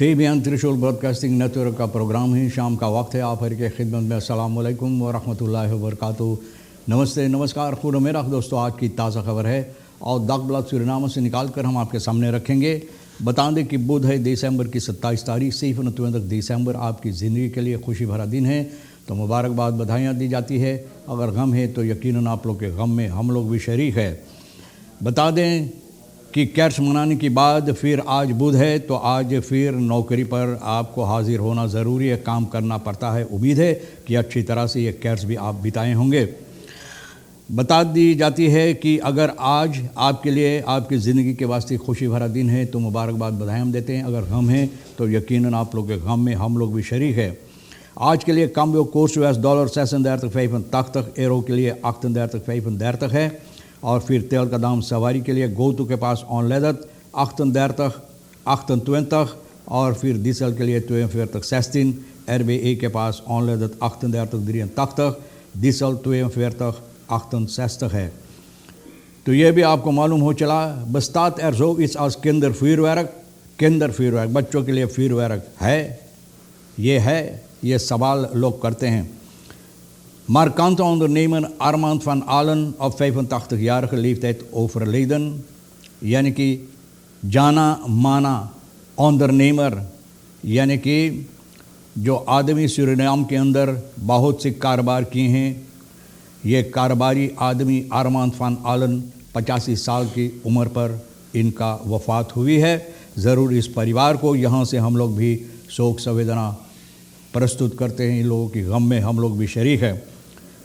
TBN त्रिशूल broadcasting network का programme है। शाम का वक्त है। आप हर के खिदमत में अस्सलाम वालेकुम व रहमतुल्लाहि व बरकातुहू। नमस्ते, नमस्कार, खुद मेरा दोस्तों, आज की ताज़ा खबर है और दागब्लाद सूरीनाम से निकाल कर हम आपके सामने रखेंगे। बता दें कि बुध है, दिसंबर की 27 तारीख, सिर्फ 29 दिसंबर आपकी ज़िंदगी के लिए खुशी भरा दिन है, तो मुबारकबाद, बधाइयाँ दी जाती है। अगर गम है तो यकीनन आप लोग के गम में हम लोग भी शरीक है। बता दें कि कैश मनाने के बाद फिर आज बुध है, तो आज फिर नौकरी पर आपको हाजिर होना ज़रूरी है, काम करना पड़ता है। उम्मीद है कि अच्छी तरह से ये कैश भी आप बिताए होंगे। बता दी जाती है कि अगर आज आपके लिए आपकी ज़िंदगी के वास्ते खुशी भरा दिन है तो मुबारकबाद, बधाई हम देते हैं। अगर गम है तो यकीनन आप लोग के गम में हम लोग भी शरीक है। आज के लिए cambio koers $, $36,85 euro के लिए 38,35 है। और फिर तेल का दाम सवारी के लिए गोतू के पास ऑनलेदत 38,28 और फिर डीजल के लिए 42,16, RBE के पास ऑनलेदत 38,83, डीजल 42,68 है। तो ये भी आपको मालूम हो चला। बस्तात एरजो इस आज किंडरvuurwerk बच्चों के लिए vuurwerk है, ये सवाल लोग करते हैं। Markante ondernemer Armand van Allen op 85-jarige leeftijd overleden, यानी कि जाना माना ondernemer, यानी कि जो आदमी सूरीनाम के अंदर बहुत से कारोबार किए हैं, ये कारोबारी आदमी अरमांद van Allen 85 साल की उम्र पर इनका वफ़ात हुई है। ज़रूर इस परिवार को यहाँ से हम लोग भी शोक संवेदना प्रस्तुत करते हैं। इन लोगों की गम में हम लोग भी शरीक हैं।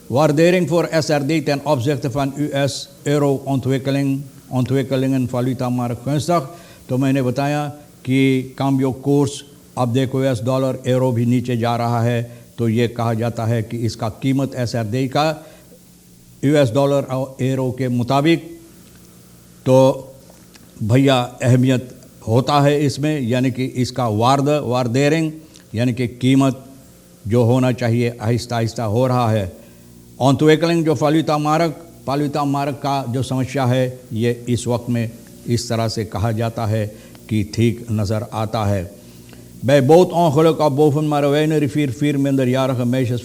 Waardering voor SRD ten opzichte van US-euro ontwikkelingen valutamarkt gunstig। तो मैंने बताया कि cambio कोर्स अब देखो US डॉलर euro भी नीचे जा रहा है, तो ये कहा जाता है कि इसका कीमत SRD का US डॉलर और euro के मुताबिक तो भैया अहमियत होता है इसमें, यानी कि इसका वार्डेरिंग यानी कि कीमत जो होना चाहिए आहिस्ता आहिस्ता हो रहा है। ontwikkeling जो फालूता मार्ग का जो समस्या है, ये इस वक्त में इस तरह से कहा जाता है कि ठीक नज़र आता है। Bij bootongeluk op boven Marowijne rivier 4 minderjarige meisjes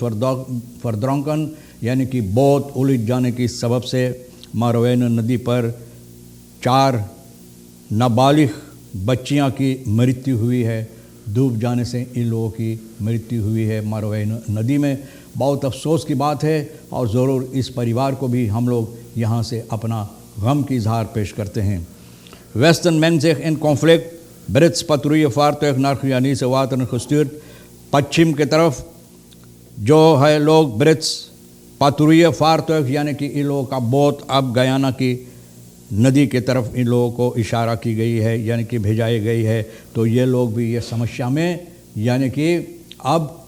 verdronken, यानी कि बोट उलझ जाने की सबब से मारोवैन नदी पर 4 नाबालिग बच्चियां की मृत्यु हुई है। डूब जाने से इन लोगों की मृत्यु हुई है मारोवैन नदी में। बहुत अफसोस की बात है और ज़रूर इस परिवार को भी हम लोग यहाँ से अपना गम की इजहार पेश करते हैं। Westen mengt zich in conflict, Brits patrouillevaartuig naar Guyanese wateren gestuurd। पश्चिम की तरफ जो है लोग ब्रिट्स patrouillevaartuig यानी कि इन लोगों का बोट अब गयाना की नदी की तरफ इन लोगों को इशारा की गई है, यानी कि भेजाई गई है। तो ये लोग भी ये समस्या में यानी कि अब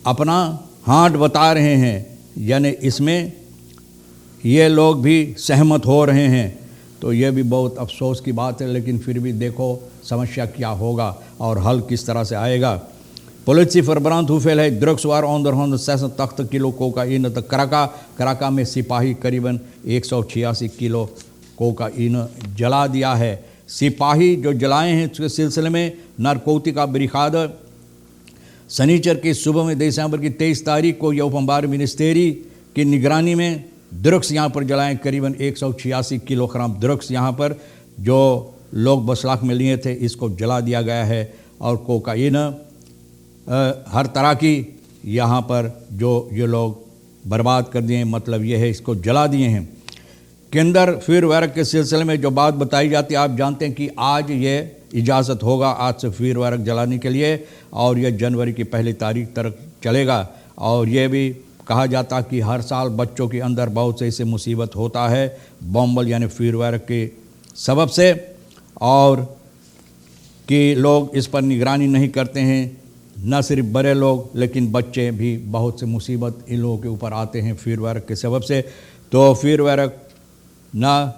अपना हाथ बता रहे हैं, यानी इसमें ये लोग भी सहमत हो रहे हैं। तो ये भी बहुत अफसोस की बात है, लेकिन फिर भी देखो समस्या क्या होगा और हल किस तरह से आएगा। Politie verbrandt hoeveelheid drugs waaronder 186 kilo cocaïne te Krakow में सिपाही करीबन 186 किलो कोकाइन जला दिया है। सिपाही जो जलाए हैं उसके सिलसिले में नारकोटिका ब्रिगाद शनिचर की सुबह में दिसंबर की 23 तारीख को यह उपम्बार मिनिस्टेरी की निगरानी में ड्रग्स यहाँ पर जलाएं। करीबन 186 किलोग्राम ड्रग्स यहाँ पर जो लोग बसलाक में लिए थे, इसको जला दिया गया है। और कोकाइन हर तरह की यहाँ पर जो ये लोग बर्बाद कर दिए, मतलब ये है इसको जला दिए हैं। किंडरvuurwerk के सिलसिले में जो बात बताई जाती है, आप जानते हैं कि आज ये इजाज़त होगा आज से vuurwerk जलाने के लिए, और यह जनवरी की 1 तारीख तक चलेगा। और ये भी कहा जाता कि हर साल बच्चों के अंदर बहुत से ऐसे मुसीबत होता है बॉम्बल यानी vuurwerk के सबब से, और कि लोग इस पर निगरानी नहीं करते हैं। न सिर्फ बड़े लोग लेकिन बच्चे भी बहुत से मुसीबत इन लोगों के ऊपर आते हैं vuurwerk के सबब से। तो vuurwerk ना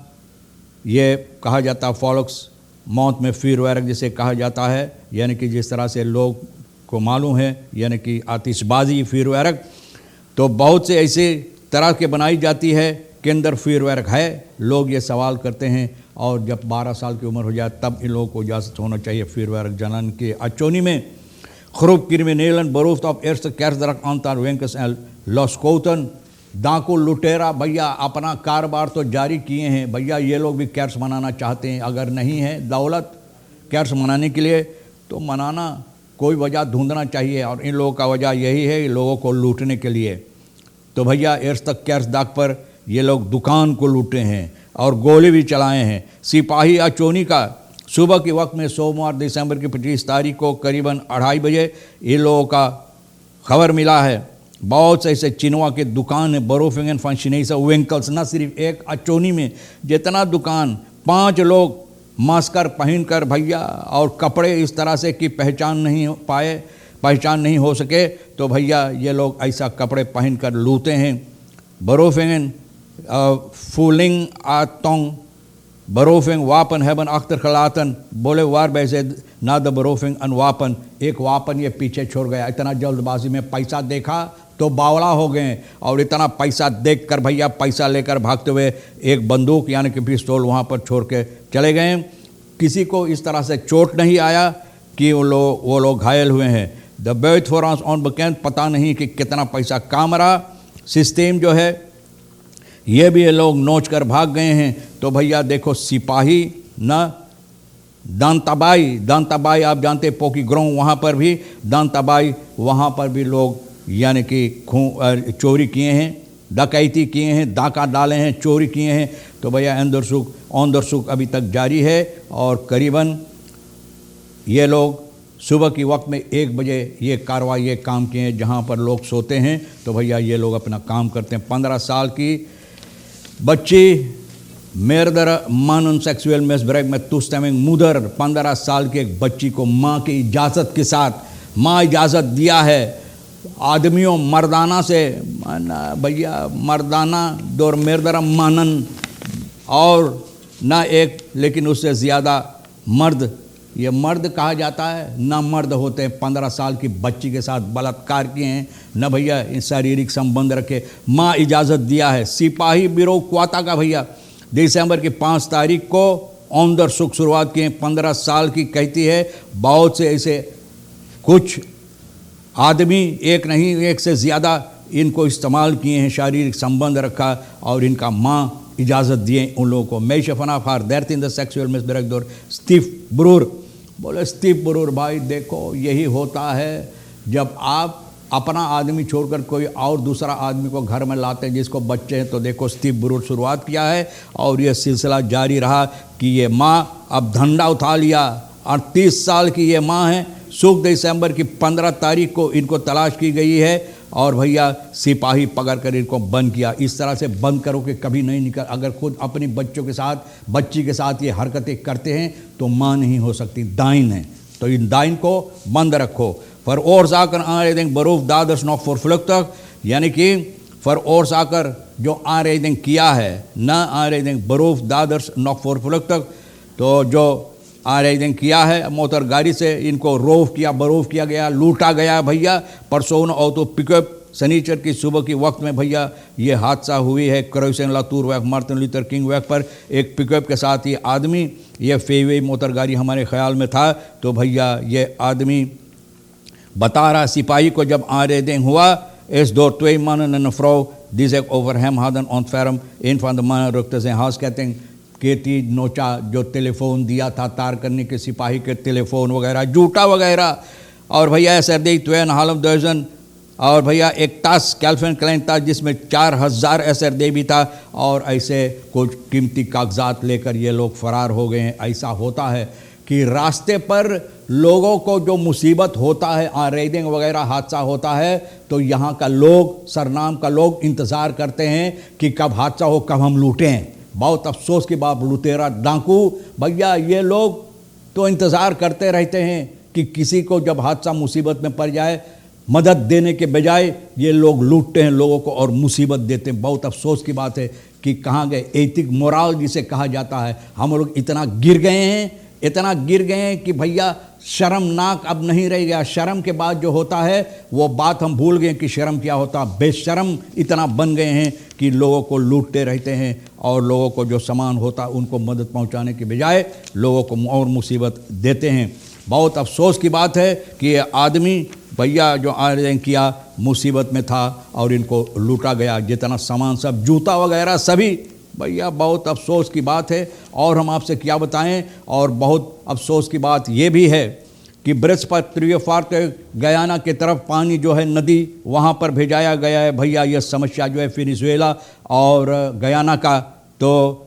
ये कहा जाता फॉल्क्स मौत में vuurwerk जिसे कहा जाता है, यानी कि जिस तरह से लोग को मालूम है, यानी कि आतिशबाजी vuurwerk। तो बहुत से ऐसे तरह के बनाई जाती है के अंदर फीरवर्क है? लोग ये सवाल करते हैं। और जब 12 साल की उम्र हो जाए तब इन लोगों को इजाज़त होना चाहिए फीरवर्क जनान के अचोनी में। खरूब क्रिमिनेलन बरूफ्त ऑफ एर्स कैर्सदरक अंतर वेंकस एल लॉस्कोतन डाकू लुटेरा भैया अपना कारोबार तो जारी किए हैं भैया, ये लोग भी कैर्स मनाना चाहते हैं। अगर नहीं है दौलत कैर्स मनाने के लिए तो मनाना, कोई वजह ढूंढना चाहिए। और इन लोगों का वजह यही है लोगों को लूटने के लिए। तो भैया एर्स तक कैर्स दाग पर ये लोग दुकान को लूटे हैं और गोली भी चलाए हैं। सिपाही अचोनी का सुबह के वक्त में सोमवार दिसंबर की 25 तारीख को करीबन 2:30 बजे इन लोगों का खबर मिला है। बहुत से ऐसे चिनवा के दुकान है बरोफिंगन फंक्शनई से व्हीकल्स, न सिर्फ एक अचोनी में जितना दुकान, 5 लोग मास्कर पहनकर भैया और कपड़े इस तरह से कि पहचान नहीं हो सके, तो भैया ये लोग ऐसा कपड़े पहनकर लूटे हैं। बरोफिंगन फूलिंग आतोंग बरोफिंग वापन हैबन अख्तर खलातन बोले वार बैसे ना द बरोफिंग अन वापन, एक वापन ये पीछे छोड़ गया। इतना जल्दबाजी में पैसा देखा तो बावला हो गए और इतना पैसा देखकर भैया पैसा लेकर भागते हुए एक बंदूक यानी कि पिस्तौल वहाँ पर छोड़ के चले गए। किसी को इस तरह से चोट नहीं आया कि वो लोग घायल हुए हैं। द बेथ फॉरंस ऑन बकैन, पता नहीं कि कितना पैसा काम रहा। सिस्टम जो है ये भी ये लोग नोच कर भाग गए हैं। तो भैया देखो सिपाही न दांताबाई आप जानते पोकी ग्रोंग, वहाँ पर भी दांताबाई, वहाँ पर भी लोग यानी कि चोरी किए हैं, डकैती किए हैं, डाका डाले हैं, चोरी किए हैं। तो भैया औंदरसुख अभी तक जारी है और करीबन ये लोग सुबह की वक्त में 1 बजे ये कार्रवाई ये काम किए हैं जहाँ पर लोग सोते हैं। तो भैया ये लोग अपना काम करते हैं। 15 साल की बच्ची मेरदर मानन सेक्सुअल मिसब्रेक में तुस्तमिंग मुदर, 15 साल की एक बच्ची को माँ की इजाज़त के साथ माँ इजाज़त दिया है। आदमियों मर्दाना से भैया मर्दाना दौर मेरदर मानन और ना एक लेकिन उससे ज़्यादा मर्द, ये मर्द कहा जाता है ना मर्द होते हैं। 15 साल की बच्ची के साथ बलात्कार किए हैं, न भैया शारीरिक संबंध रखे, माँ इजाज़त दिया है। सिपाही बिरो क्वाता का भैया दिसंबर की 5 तारीख को औंदर सुख शुरुआत किए। 15 साल की कहती है। बहुत से ऐसे कुछ आदमी, एक नहीं एक से ज़्यादा इनको इस्तेमाल किए हैं, शारीरिक संबंध रखा और इनका माँ इजाज़त दिए उन लोगों को। मैशफना for that in the sexual मिसब्रेक स्टीव ब्रूर बोले, स्टीव ब्रूर भाई देखो यही होता है जब आप अपना आदमी छोड़कर कोई और दूसरा आदमी को घर में लाते हैं जिसको बच्चे हैं। तो देखो स्टीव ब्रूर शुरुआत किया है और ये सिलसिला जारी रहा कि ये माँ अब धंधा उठा लिया। 38 साल की ये माँ है। सुख दिसंबर की 15 तारीख को इनको तलाश की गई है और भैया सिपाही पकड़ कर इनको बंद किया। इस तरह से बंद करो कि कभी नहीं निकल। अगर खुद अपनी बच्ची के साथ ये हरकतें करते हैं तो माँ नहीं हो सकती, दाइन है। तो इन दाइन को बंद रखो। फॉर और साकर आरेदिंग बरूफ दादर्श नॉक फॉर फ्लक तक, यानी कि फॉर और साकर जो आरेदिंग किया है न आरेदिंग बरूफ दादर्श नॉक फॉर फ्लक तक, तो जो आरेदिंग किया है मोटर गाड़ी से इनको बरूफ किया गया, लूटा गया भैया। परसों ऑटो पिकअप शनिचर की सुबह की वक्त में भैया ये हादसा हुई है। क्रोसेन लातूर वैक मार्टिन लूथर किंग वैक पर एक पिकअप के साथ ये आदमी, ये फेवे मोटर गाड़ी हमारे ख्याल में था। तो भैया ये आदमी बता रहा सिपाही को जब आरेदिंग हुआ इस दो ट्वे मानन एंड फ्रो दिस एक ओवर हैम हादन ऑन फैरम इन फॉन द मान रुकते से हाउस कहते हैं केती नोचा जो टेलीफोन दिया था तार करने के सिपाही के टेलीफोन वगैरह जूटा वगैरह। और भैया सर्दी त्वेन हालम दर्जन और भैया एक तास कैल्फिन क्लाइन था जिसमें 4000 SRD भी था और ऐसे कुछ कीमती कागजात लेकर ये लोग फरार हो गए हैं। ऐसा होता है कि रास्ते पर लोगों को जो मुसीबत होता है, रेडिंग वगैरह हादसा होता है, तो यहाँ का लोग सरनाम का लोग इंतज़ार करते हैं कि कब हादसा हो, कब हम लूटें। बहुत अफसोस की बात, लुटेरा डाकू भैया ये लोग तो इंतज़ार करते रहते हैं कि किसी को जब हादसा मुसीबत में पड़ जाए मदद देने के बजाय ये लोग लूटते हैं लोगों को और मुसीबत देते हैं। बहुत अफसोस की बात है कि कहाँ गए एथिक मोराल जिसे कहा जाता है। हम लोग इतना गिर गए हैं इतना गिर गए हैं कि भैया शर्मनाक अब नहीं रह गया। शर्म के बाद जो होता है वो बात हम भूल गए कि शर्म क्या होता। बेशर्म इतना बन गए हैं कि लोगों को लूटते रहते हैं और लोगों को जो सामान होता उनको मदद पहुंचाने के बजाय लोगों को और मुसीबत देते हैं। बहुत अफसोस की बात है कि ये आदमी भैया जो आयोजन किया मुसीबत में था और इनको लूटा गया। जितना सामान सब जूता वगैरह सभी, भैया बहुत अफसोस की बात है। और हम आपसे क्या बताएं, और बहुत अफसोस की बात ये भी है कि बृहस्पति गयाना की तरफ पानी जो है नदी वहाँ पर भेजाया गया है। भैया यह समस्या जो है वेनेजुएला और गयाना का, तो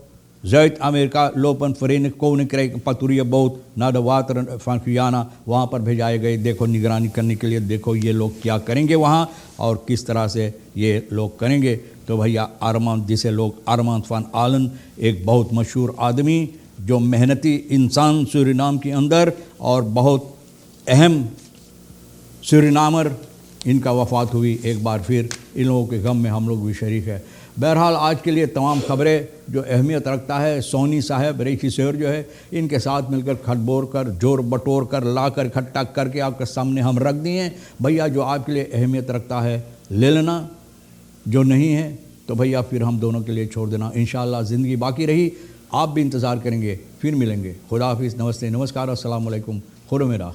ज़ैत अमेरिका लोपन फरीन कोनिक्रे पतुरिया बहुत नादवातर फांकियाना वहाँ पर भेजाए गए। देखो निगरानी करने के लिए, देखो ये लोग क्या करेंगे वहाँ और किस तरह से ये लोग करेंगे। तो भैया अरमान, जिसे लोग अरमान फ़ान आलन, एक बहुत मशहूर आदमी जो मेहनती इंसान सूरीनाम के अंदर और बहुत अहम सूरीनामर, इनका वफ़ात हुई। एक बार फिर इन लोगों के गम में हम लोग भी शरीक है। बहरहाल आज के लिए तमाम खबरें जो अहमियत रखता है, सोनी साहब रेखी शेर जो है इनके साथ मिलकर खटबोर कर, जोर बटोर कर, ला कर इकट्ठा करके आपके सामने हम रख दिए हैं। भैया जो आपके लिए अहमियत रखता है ले लेना, जो नहीं है तो भैया फिर हम दोनों के लिए छोड़ देना। इंशाअल्लाह ज़िंदगी बाकी रही, आप भी इंतज़ार करेंगे, फिर मिलेंगे। खुदा हाफिज़, नमस्ते, नमस्कार, अस्सलाम वालेकुम, खुदा मेरा।